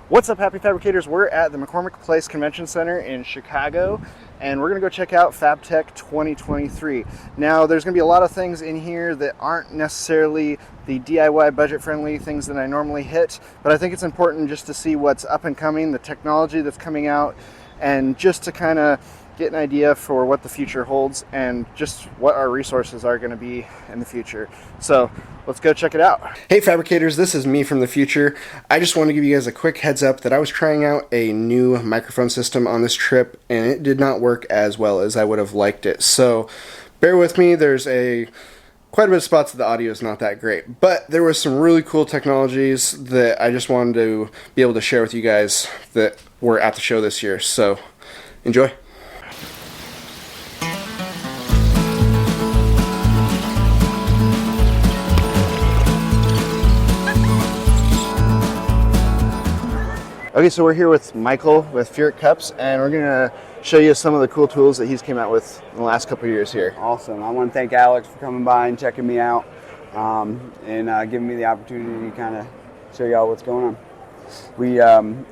What's up, happy fabricators? We're at the McCormick Place Convention Center in Chicago, and we're gonna go check out Fab Tech 2023. Now, there's gonna be a lot of things in here that aren't necessarily the DIY budget-friendly things that I normally hit, but I think it's important just to see what's up and coming, the technology that's coming out, and just to kind of get an idea for what the future holds and just what our resources are going to be in the future. So let's go check it out. Hey fabricators, this is me from the future. I just want to give you guys a quick heads up that I was trying out a new microphone system on this trip and it did not work as well as I would have liked it. So bear with me, there's quite a bit of spots that the audio is not that great, but there was some really cool technologies that I just wanted to be able to share with you guys that were at the show this year. So enjoy. Okay, so we're here with Michael with Furcups, and we're gonna show you some of the cool tools that he's came out with in the last couple of years here. Awesome. I want to thank Alex for coming by and checking me out, and giving me the opportunity to kind of show y'all what's going on.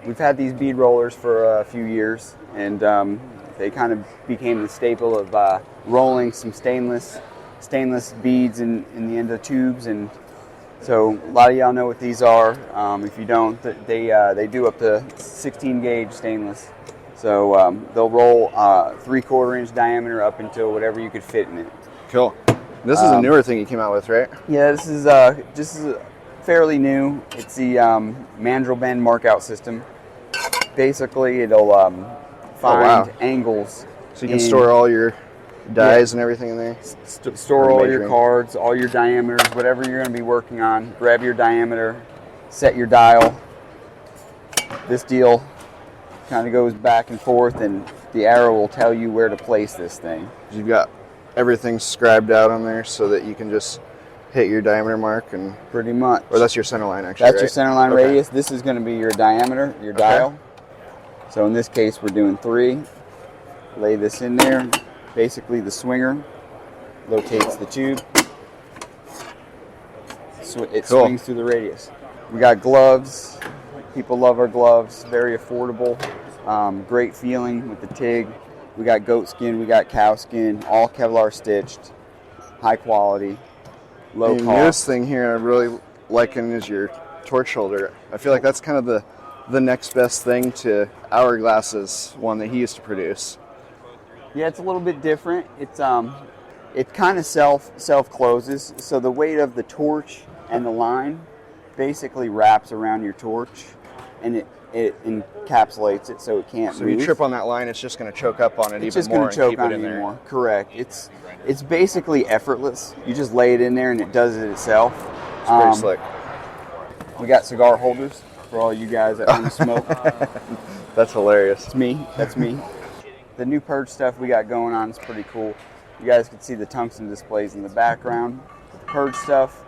We've had these bead rollers for a few years, and they kind of became the staple of rolling some stainless beads in the end of tubes. And so a lot of y'all know what these are. If you don't, they do up to 16 gauge stainless. So they'll roll 3/4 inch diameter up until whatever you could fit in it. Cool. This is a newer thing you came out with, right? Yeah, this is fairly new. It's the mandrel bend markout system. Basically, it'll find angles. So you can store all your dies and everything in there? Store all your cards, all your diameters, whatever you're going to be working on. Grab your diameter, set your dial. This deal kind of goes back and forth, and the arrow will tell you where to place this thing. You've got everything scribed out on there so that you can just hit your diameter mark and pretty much. Or that's your center line, actually. That's your center line radius. This is going to be your diameter, your dial. So in this case, we're doing 3. Lay this in there. Basically, the swinger locates the tube. It swings through the radius. We got gloves. People love our gloves. Very affordable. Great feeling with the TIG. We got goat skin. We got cow skin. All Kevlar stitched. High quality. Low cost. The newest thing here I really liking is your torch holder. I feel like that's kind of the next best thing to Hourglass's one that he used to produce. Yeah, it's a little bit different. It's it kind of self closes, so the weight of the torch and the line basically wraps around your torch, and it encapsulates it so it can't move. So you trip on that line, it's just going to choke up on it it's even more. It's just going to choke on it even more. Correct. It's basically effortless. You just lay it in there and it does it itself. It's pretty slick. We got cigar holders for all you guys that want to smoke. That's hilarious. It's me. That's me. The new purge stuff we got going on is pretty cool. You guys can see the tungsten displays in the background. The purge stuff,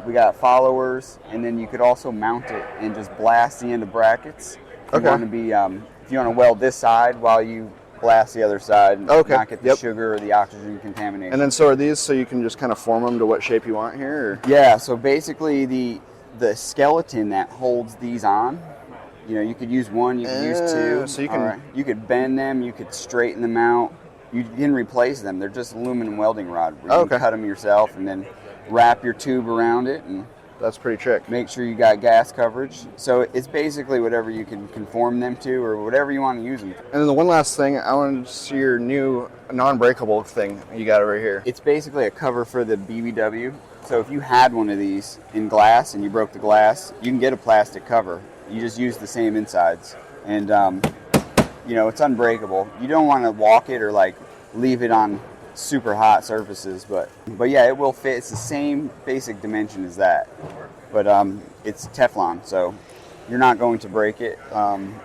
we got followers, and then you could also mount it and just blast the end of brackets. If you want to be, if you want to weld this side while you blast the other side, and not get the sugar or the oxygen contamination. And then so are these, so you can just kind of form them to what shape you want here? Or? Yeah. So basically, the skeleton that holds these on. You know, you could use one, you could use 2. So you can you could bend them, you could straighten them out. You can replace them. They're just aluminum welding rod. You can cut them yourself and then wrap your tube around it, and that's pretty trick. Make sure you got gas coverage. So it's basically whatever you can conform them to or whatever you want to use them for. And then the one last thing, I wanted to see your new non-breakable thing you got over here. It's basically a cover for the BBW. So if you had one of these in glass and you broke the glass, you can get a plastic cover. You just use the same insides, and you know, it's unbreakable. You don't want to walk it or like leave it on super hot surfaces, but yeah, it will fit. It's the same basic dimension as that, but it's Teflon, so you're not going to break it, and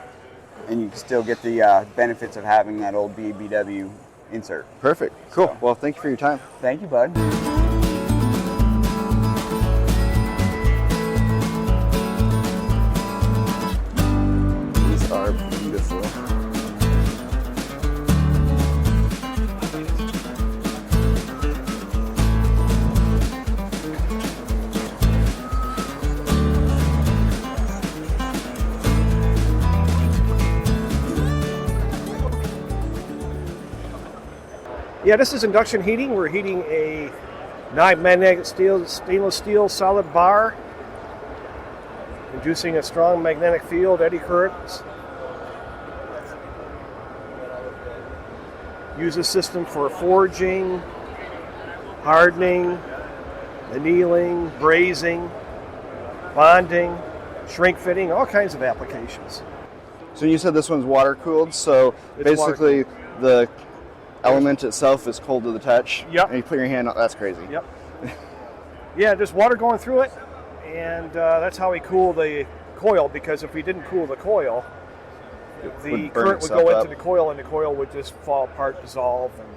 you can still get the benefits of having that old BBW insert. Perfect. Cool. So, well, thank you for your time. Thank you, bud. Are beautiful. Yeah, this is induction heating. We're heating a non-magnetic stainless steel solid bar, inducing a strong magnetic field, eddy currents. Use this system for forging, hardening, annealing, brazing, bonding, shrink fitting, all kinds of applications. So you said this one's water cooled, so It's basically the element itself is cold to the touch. Yep. And you put your hand on, that's crazy. Yep. Yeah, just water going through it, and that's how we cool the coil, because if we didn't cool the coil, the Would burn current would itself go up. into the coil, and the coil would just fall apart, dissolve. And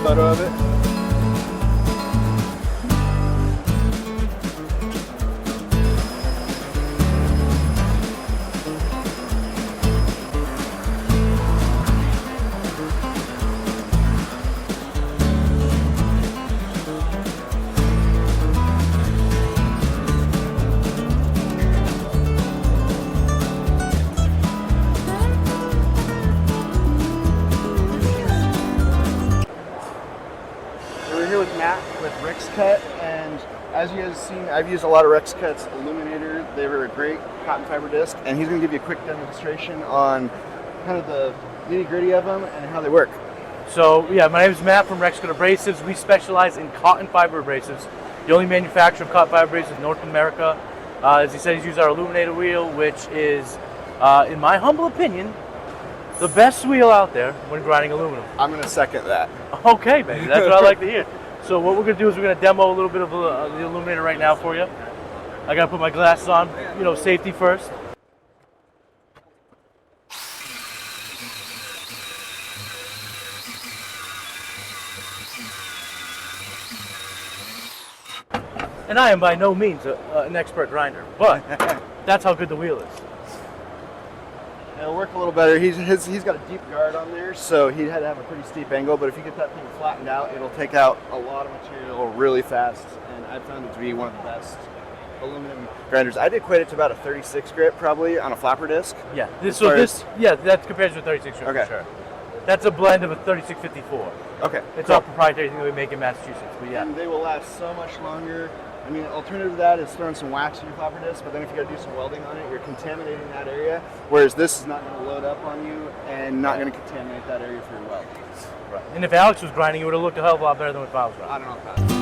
Photo of it. We're here with Matt with Rex Cut, and as you guys have seen, I've used a lot of Rex Cut's Illuminator. They were a great cotton fiber disc, and he's going to give you a quick demonstration on kind of the nitty-gritty of them and how they work. So yeah, my name is Matt from Rex Cut Abrasives. We specialize in cotton fiber abrasives. The only manufacturer of cotton fiber abrasives in North America. As he said, he's used our Illuminator wheel, which is, in my humble opinion, the best wheel out there when grinding aluminum. I'm going to second that. Okay, baby, that's what I like to hear. So what we're going to do is we're going to demo a little bit of the Illuminator right now for you. I got to put my glasses on, you know, safety first. And I am by no means an expert grinder, but that's how good the wheel is. It'll work a little better. He's got a deep guard on there, so he had to have a pretty steep angle, but if you get that thing flattened out, it'll take out a lot of material really fast, and I've found it to be one of the best aluminum grinders. I did equate it to about a 36 grit probably on a flapper disc. Yeah, As that compares to a 36 grit Okay. for sure. That's a blend of a 3654. Okay. It's our proprietary thing that we make in Massachusetts, but yeah. And they will last so much longer. I mean, alternative to that is throwing some wax in your flapper disc, but then if you got to do some welding on it, you're contaminating that area, whereas this is not going to load up on you and not going to contaminate that area for your weld. Right. And if Alex was grinding, it would have looked a hell of a lot better than if I was grinding. I don't know if that.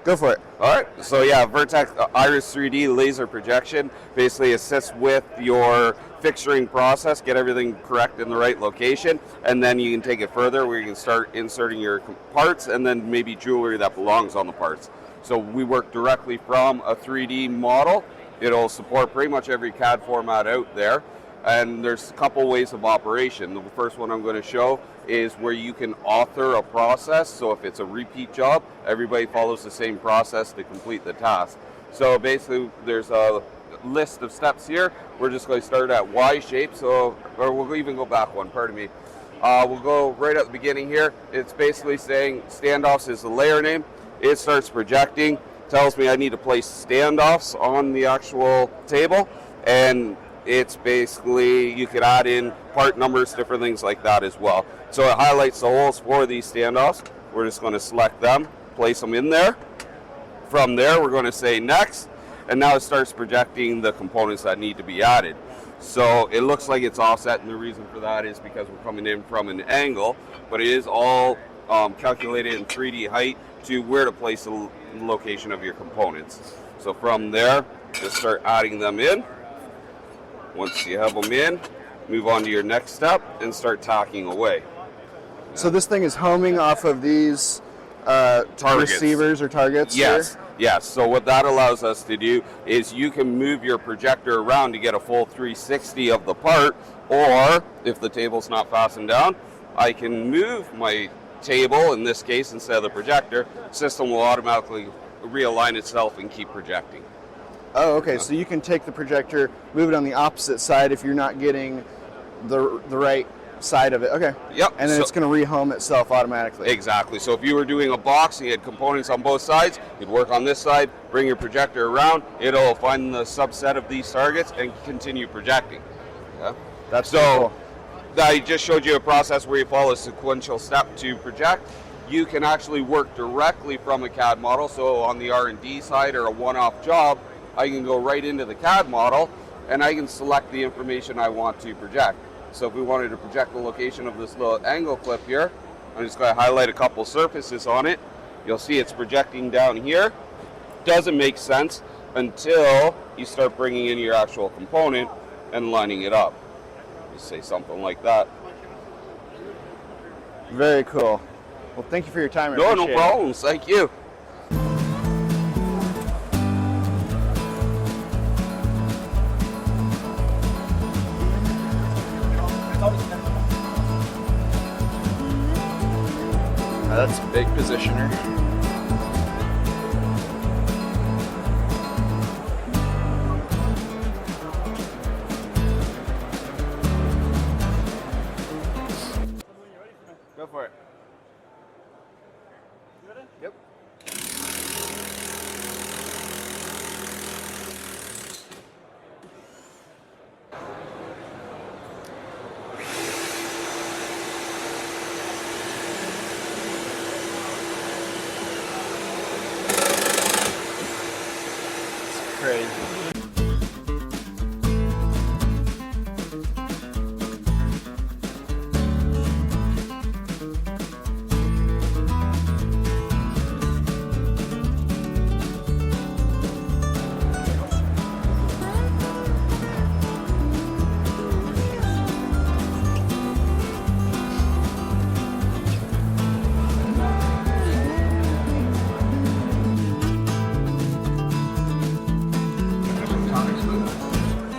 Go for it. All right, so yeah, Vertex Iris 3D laser projection basically assists with your fixturing process, get everything correct in the right location, and then you can take it further where you can start inserting your parts and then maybe jewelry that belongs on the parts. So we work directly from a 3D model. It'll support pretty much every CAD format out there. And there's a couple ways of operation. The first one I'm going to show is where you can author a process. So if it's a repeat job, everybody follows the same process to complete the task. So basically there's a list of steps here. We're just going to start at Y shape, so, or we'll even go back one, pardon me. We'll go right at the beginning here. It's basically saying standoffs is the layer name. It starts projecting, tells me I need to place standoffs on the actual table, and it's basically, you could add in part numbers, different things like that as well. So it highlights the holes for these standoffs. We're just going to select them, place them in there. From there, we're going to say next, and now it starts projecting the components that need to be added. So it looks like it's offset, and the reason for that is because we're coming in from an angle, but it is all calculated in 3D height to where to place the location of your components. So from there, just start adding them in. Once you have them in, move on to your next step and start tacking away. So this thing is homing off of these receivers or targets? Yes. Here? Yes. So what that allows us to do is you can move your projector around to get a full 360 of the part, or if the table's not fastened down, I can move my table, in this case, instead of the projector. System will automatically realign itself and keep projecting. Oh, okay. So you can take the projector, move it on the opposite side if you're not getting the right side of it. Okay. Yep. And then it's going to rehome itself automatically. Exactly. So if you were doing a box and you had components on both sides, you'd work on this side, bring your projector around, it'll find the subset of these targets and continue projecting. Yeah. That's so cool. I just showed you a process where you follow a sequential step to project. You can actually work directly from a CAD model. So on the R&D side or a one-off job, I can go right into the CAD model and I can select the information I want to project. So if we wanted to project the location of this little angle clip here, I'm just going to highlight a couple surfaces on it. You'll see it's projecting down here. Doesn't make sense until you start bringing in your actual component and lining it up. Just say something like that. Very cool. Well, thank you for your time. No problems. Thank you. That's a big positioner. Go for it. Yep. Crazy.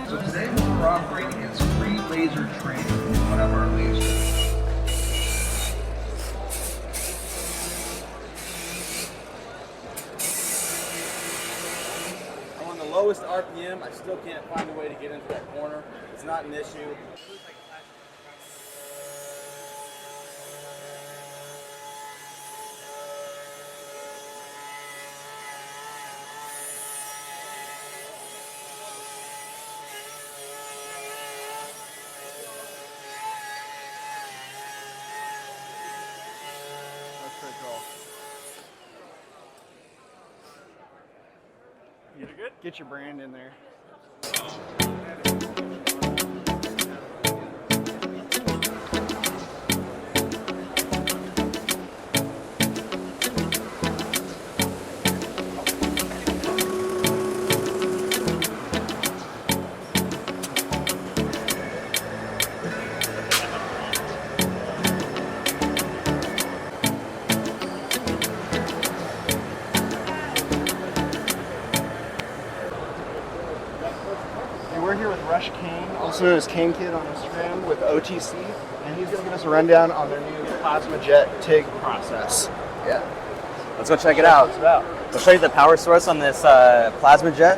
So today what we're operating is free laser training with one of our lasers. I'm on the lowest RPM. I still can't find a way to get into that corner. It's not an issue. That's pretty cool. You good? Get your brand in there. We're here with Rush Kane, also known as Kane Kid on Instagram, with OTC, and he's going to give us a rundown on their new plasma jet TIG process. Yeah. Let's go check it out. What's it about? I'll show you the power source on this plasma jet.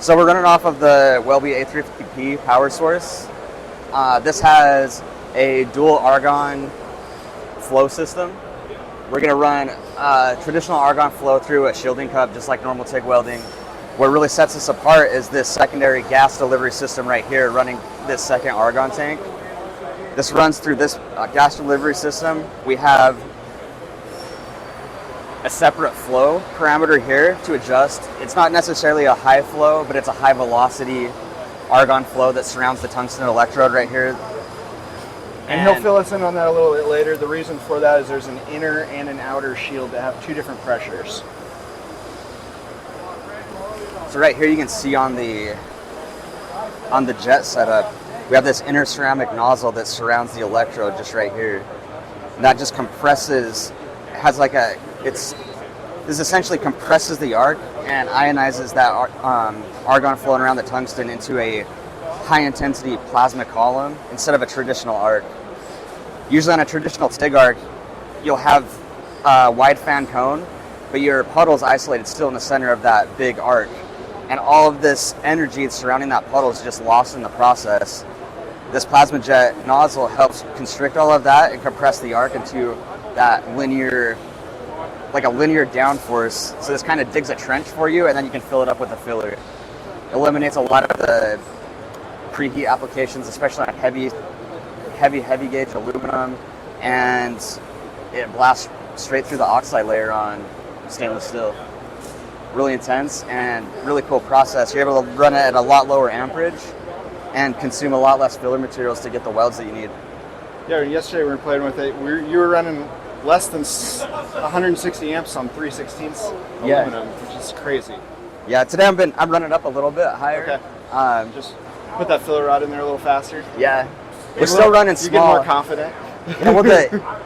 So we're running off of the Welby A350P power source. This has a dual argon flow system. We're going to run traditional argon flow through a shielding cup, just like normal TIG welding. What really sets us apart is this secondary gas delivery system right here, running this second argon tank. This runs through this gas delivery system. We have a separate flow parameter here to adjust. It's not necessarily a high flow, but it's a high velocity argon flow that surrounds the tungsten electrode right here. And he'll fill us in on that a little bit later. The reason for that is there's an inner and an outer shield that have 2 different pressures. So right here you can see on the jet setup, we have this inner ceramic nozzle that surrounds the electrode just right here. And that just compresses, has like a, this essentially compresses the arc and ionizes that argon flowing around the tungsten into a high intensity plasma column instead of a traditional arc. Usually on a traditional TIG arc, you'll have a wide fan cone, but your puddle's isolated still in the center of that big arc. And all of this energy surrounding that puddle is just lost in the process. This plasma jet nozzle helps constrict all of that and compress the arc into that linear, like a linear downforce. So this kind of digs a trench for you, and then you can fill it up with a filler. Eliminates a lot of the preheat applications, especially on heavy gauge aluminum, and it blasts straight through the oxide layer on stainless steel. Really intense and really cool process. You're able to run it at a lot lower amperage and consume a lot less filler materials to get the welds that you need. Yeah, yesterday we were playing with it. You were running less than 160 amps on 3/16 aluminum, which is crazy. Yeah, today I'm running up a little bit higher. Okay. Just put that filler rod in there a little faster. Yeah, we're still running small. You get more confident. You know,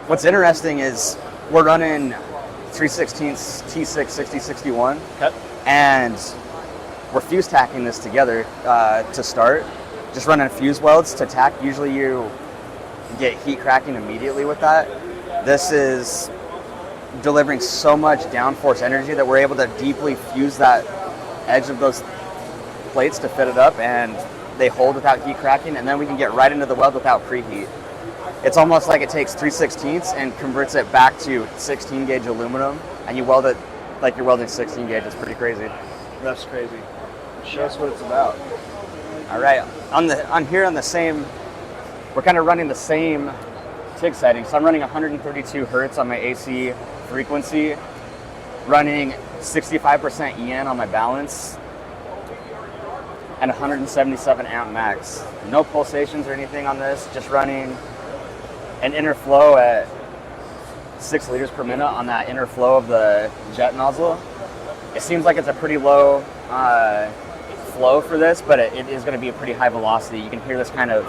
what's interesting is we're running 3/16 T6 6061, okay, and we're fuse tacking this together to start. Just running fuse welds to tack. Usually you get heat cracking immediately with that. This is delivering so much downforce energy that we're able to deeply fuse that edge of those plates to fit it up, and they hold without heat cracking, and then we can get right into the weld without preheat. It's almost like it takes 3/16 and converts it back to 16 gauge aluminum, and you weld it like you're welding 16 gauge. It's pretty crazy. That's crazy. Show us what it's about. All right, on here on the same, we're kind of running the same TIG setting. So I'm running 132 hertz on my AC frequency, running 65% EN on my balance, and 177 amp max. No pulsations or anything on this, just running an inner flow at 6 liters per minute on that inner flow of the jet nozzle. It seems like it's a pretty low flow for this, but it is going to be a pretty high velocity. You can hear this kind of,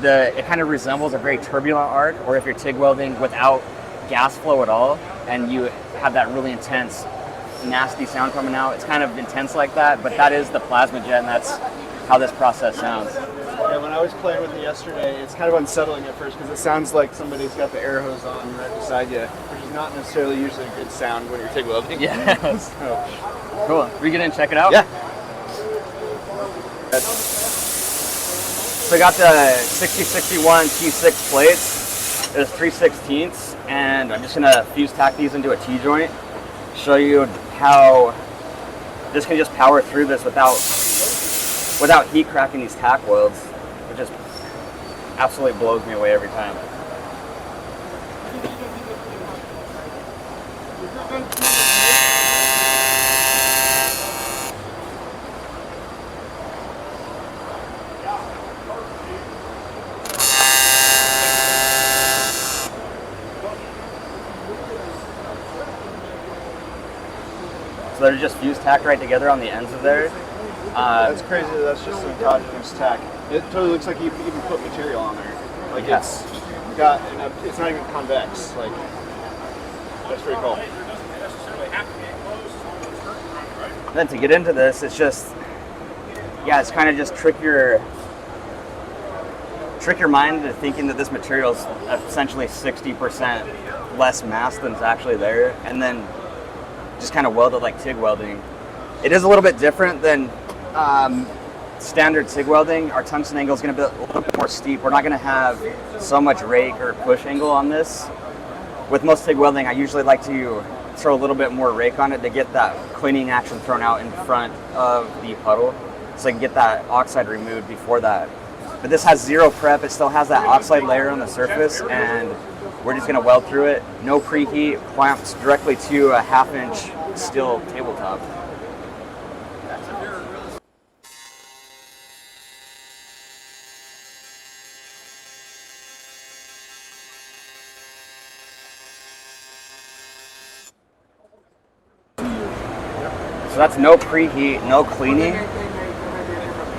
it kind of resembles a very turbulent arc, or if you're TIG welding without gas flow at all, and you have that really intense, nasty sound coming out. It's kind of intense like that, but that is the plasma jet, and that's how this process sounds. Yeah, when I was playing with it yesterday, it's kind of unsettling at first because it sounds like somebody's got the air hose on right beside you, which is not necessarily usually a good sound when you're TIG welding. Yeah. So. Cool. We get in and check it out? Yeah. So I got the 6061 T6 plates. There's 3/16, and I'm just gonna fuse tack these into a T-joint. Show you how this can just power through this without heat cracking these tack welds. It just absolutely blows me away every time. So they're just fuse tacked right together on the ends of there. That's crazy. That's just an autogenous tack. It totally looks like you even put material on there. Like it's got, it's not even convex. Like that's pretty cool. Then to get into this, it's just, yeah, it's kind of just trickier. trick your mind into thinking that this material is essentially 60% less mass than is actually there, and then just kind of weld it like TIG welding. It is a little bit different than standard TIG welding. Our tungsten angle is going to be a little bit more steep. We're not going to have so much rake or push angle on this. With most TIG welding, I usually like to throw a little bit more rake on it to get that cleaning action thrown out in front of the puddle, so I can get that oxide removed before that. But this has zero prep. It still has that oxide layer on the surface, and we're just going to weld through it. No preheat, clamps directly to a 1/2-inch steel tabletop. So that's no preheat, no cleaning,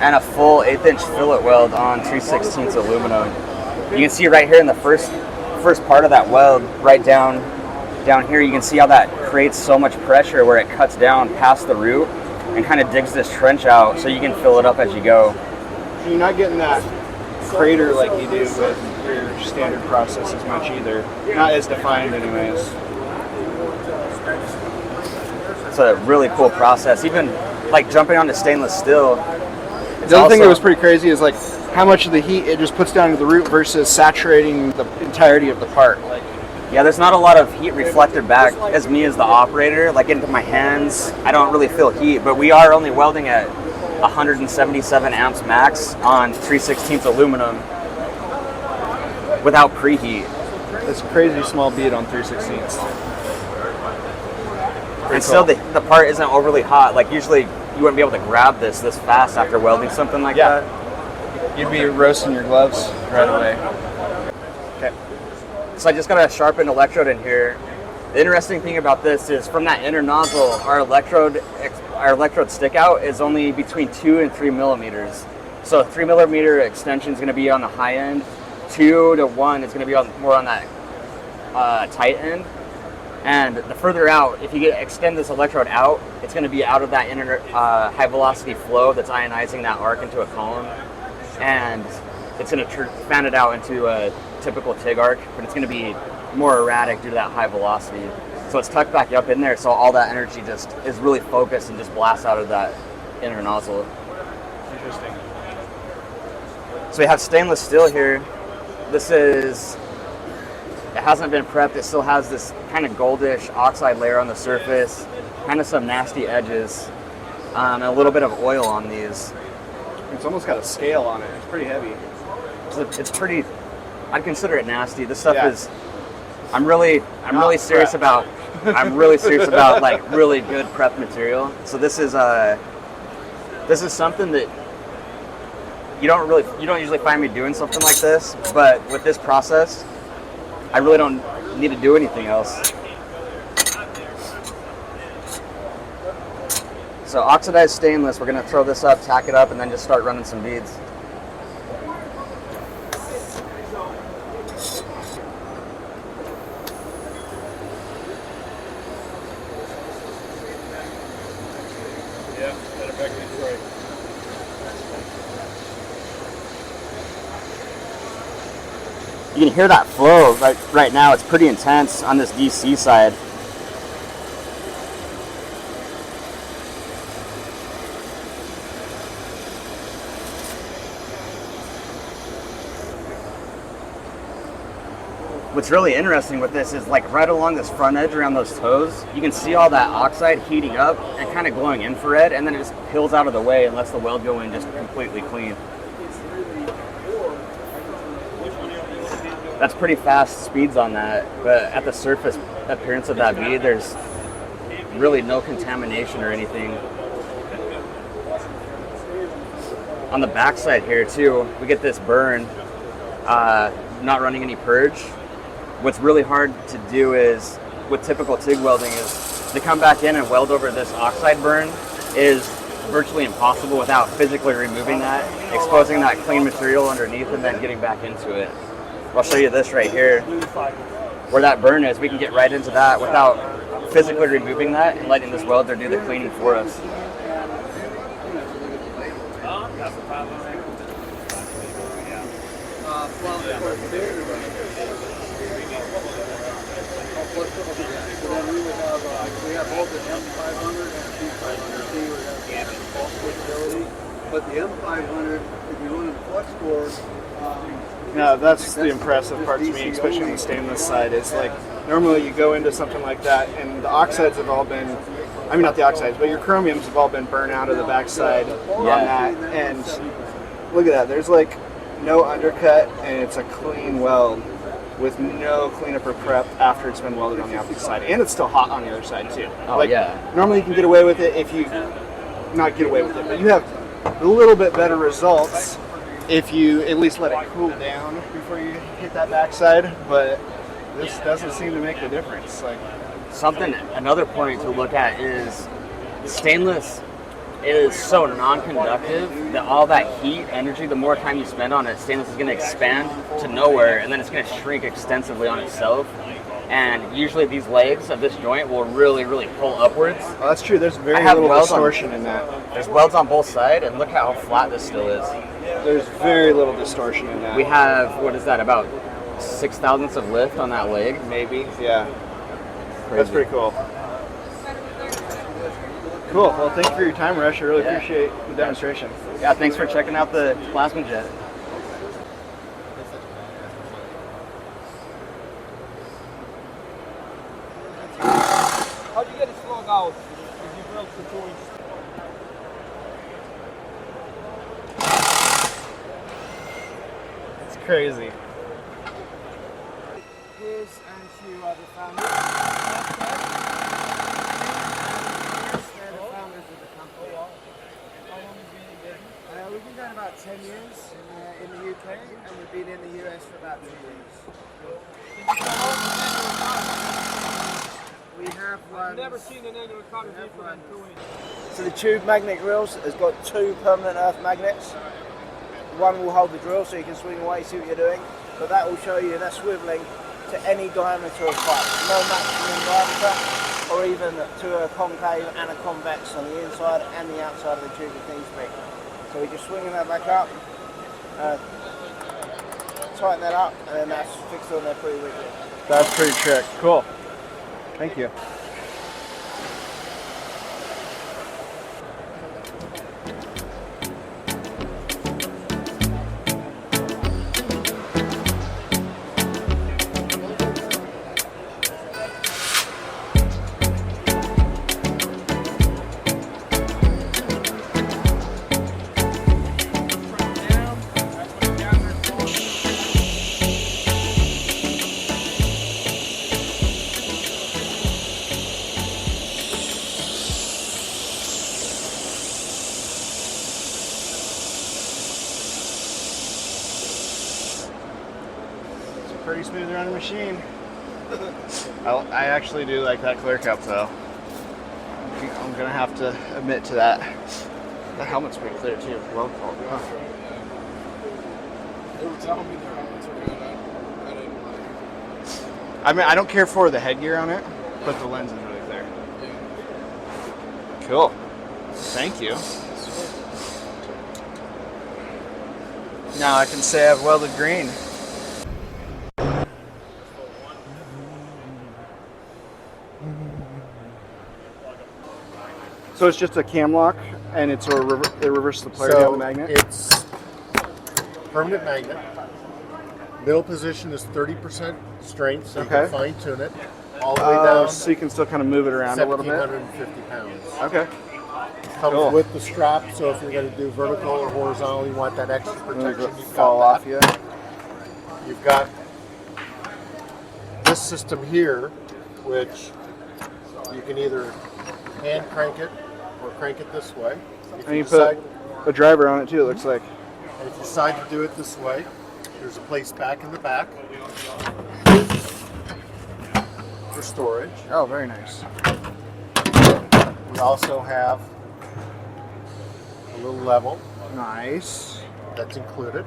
and a full 1/8-inch fillet weld on 3/16 aluminum. You can see right here in the first part of that weld, right down here, you can see how that creates so much pressure where it cuts down past the root and kind of digs this trench out so you can fill it up as you go. You're not getting that crater like you do with your standard process as much either. Not as defined anyways. It's a really cool process. Even like jumping onto stainless steel. The other thing that was pretty crazy is like how much of the heat it just puts down to the root versus saturating the entirety of the part. Like, yeah, there's not a lot of heat reflected back as me as the operator, like into my hands. I don't really feel heat, but we are only welding at 177 amps max on 3/16 aluminum without preheat. it's a crazy small bead on 3/16. And still the part isn't overly hot. Like usually you wouldn't be able to grab this fast after welding something like that. You'd be roasting your gloves right away. Okay. So I just got a sharpened electrode in here. The interesting thing about this is from that inner nozzle, our electrode stick out is only between 2 and 3 millimeters. So a 3 millimeter extension is going to be on the high end. 2 to 1 is going to be more on that tight end. And the further out, if you extend this electrode out, it's going to be out of that inner high velocity flow that's ionizing that arc into a column. And it's going to fan it out into a typical TIG arc, but it's going to be more erratic due to that high velocity. So it's tucked back up in there, so all that energy just is really focused and just blasts out of that inner nozzle. Interesting. So we have stainless steel here. It hasn't been prepped. It still has this kind of goldish oxide layer on the surface, kind of some nasty edges, and a little bit of oil on these. It's almost got a scale on it. It's pretty heavy. It's pretty, I'd consider it nasty. This stuff is, I'm really serious about like really good prep material. So this is something that you don't usually find me doing something like this, but with this process, I really don't need to do anything else. So oxidized stainless, we're gonna throw this up, tack it up, and then just start running some beads. You can hear that flow right now. It's pretty intense on this DC side. What's really interesting with this is like right along this front edge around those toes, you can see all that oxide heating up and kind of glowing infrared, and then it just peels out of the way and lets the weld go in just completely clean. That's pretty fast speeds on that, but at the surface appearance of that bead, there's really no contamination or anything. On the back side here too, we get this burn, not running any purge. What's really hard to do is, with typical TIG welding, is to come back in and weld over this oxide burn is virtually impossible without physically removing that, exposing that clean material underneath, and then getting back into it. I'll show you this right here. Where that burn is, we can get right into that without physically removing that and letting this welder do the cleaning for us. We have both the M500 and the P500. But the M500, if you run in flux core, Yeah, that's the impressive part to me, especially on the stainless side, is like normally you go into something like that and the oxides have all been, I mean not the oxides, but your chromiums have all been burnt out of the backside on that. And look at that, there's like no undercut and it's a clean weld with no cleanup or prep after it's been welded on the opposite side. And it's still hot on the other side too. Oh, like, yeah. Normally you can get away with it if you, not get away with it, but you have a little bit better results if you at least let it cool down before you hit that backside, but this doesn't seem to make the difference. Like Another point to look at is stainless is so non-conductive that all that heat, energy, the more time you spend on it, stainless is going to expand to nowhere, and then it's going to shrink extensively on itself. And usually these legs of this joint will really, really pull upwards. Oh, that's true. There's very little distortion in that. There's welds on both sides, and look how flat this still is. There's very little distortion in that. We have, what is that, about 6 thousandths of lift on that leg? Maybe, yeah. Crazy. That's pretty cool. Cool. Well, thank you for your time, Rush. I really appreciate the demonstration. Yeah, thanks for checking out the plasma jet. How'd you get it slung out if you broke the 2-inch? It's crazy. His and few other founders. They're the founders of the company. How long have you been in business? We've been going about 10 years in the UK, and we've been in the US for about 2 years. We have one. I've never seen an annual economy for that 2-inch. So the tube magnet grills has got 2 permanent earth magnets. One will hold the drill so you can swing away, see what you're doing, but that will show you they're swiveling to any diameter of pipe, no maximum diameter, or even to a concave and a convex on the inside and the outside of the tube if needs be. So we're just swinging that back up, tighten that up, and then that's fixed on there pretty quickly. That's pretty trick. Cool. Thank you. Pretty smooth running machine. I actually do like that clear cup though. I'm gonna have to admit to that. The helmet's pretty clear too. Well called. Huh. They were telling me their helmets are good. I didn't like it. I mean, I don't care for the headgear on it, but the lens is really clear. Yeah. Cool. Thank you. Now I can say I've welded green. So it's just a cam lock, and it's a it reverses the polarity of the magnet? It's permanent magnet. Middle position is 30% strength, so you can fine tune it all the way down. So you can still kind of move it around a little bit? 1,750 pounds. Okay. Comes with the strap, so if you're going to do vertical or horizontal, you want that extra protection. You've fall got off you. You've got this system here, which you can either hand crank it or crank it this way. And you put a driver on it too, it looks like. And if you decide to do it this way, there's a place back in the back for storage. Oh, very nice. We also have a little level. Nice. That's included.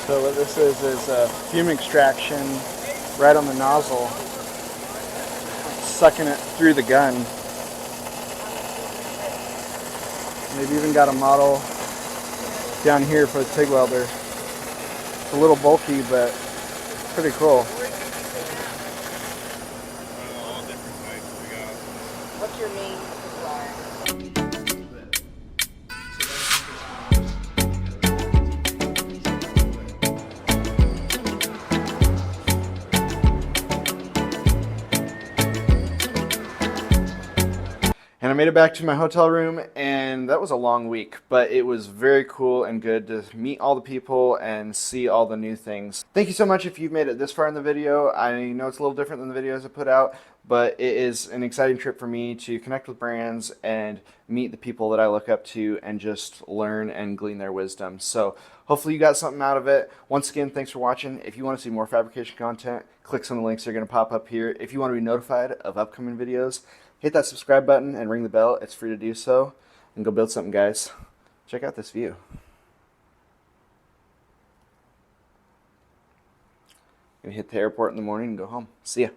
So what this is fume extraction right on the nozzle, sucking it through the gun. They've even got a model down here for the TIG welder. It's a little bulky, but pretty cool. What's your main supplier? And I made it back to my hotel room, and that was a long week, but it was very cool and good to meet all the people and see all the new things. Thank you so much if you've made it this far in the video. I know it's a little different than the videos I put out, but it is an exciting trip for me to connect with brands and meet the people that I look up to and just learn and glean their wisdom. So hopefully you got something out of it. Once again, thanks for watching. If you want to see more fabrication content, click some of the links that are going to pop up here. If you want to be notified of upcoming videos, hit that subscribe button and ring the bell. It's free to do so. And go build something, guys. Check out this view. Gonna hit the airport in the morning and go home. See ya.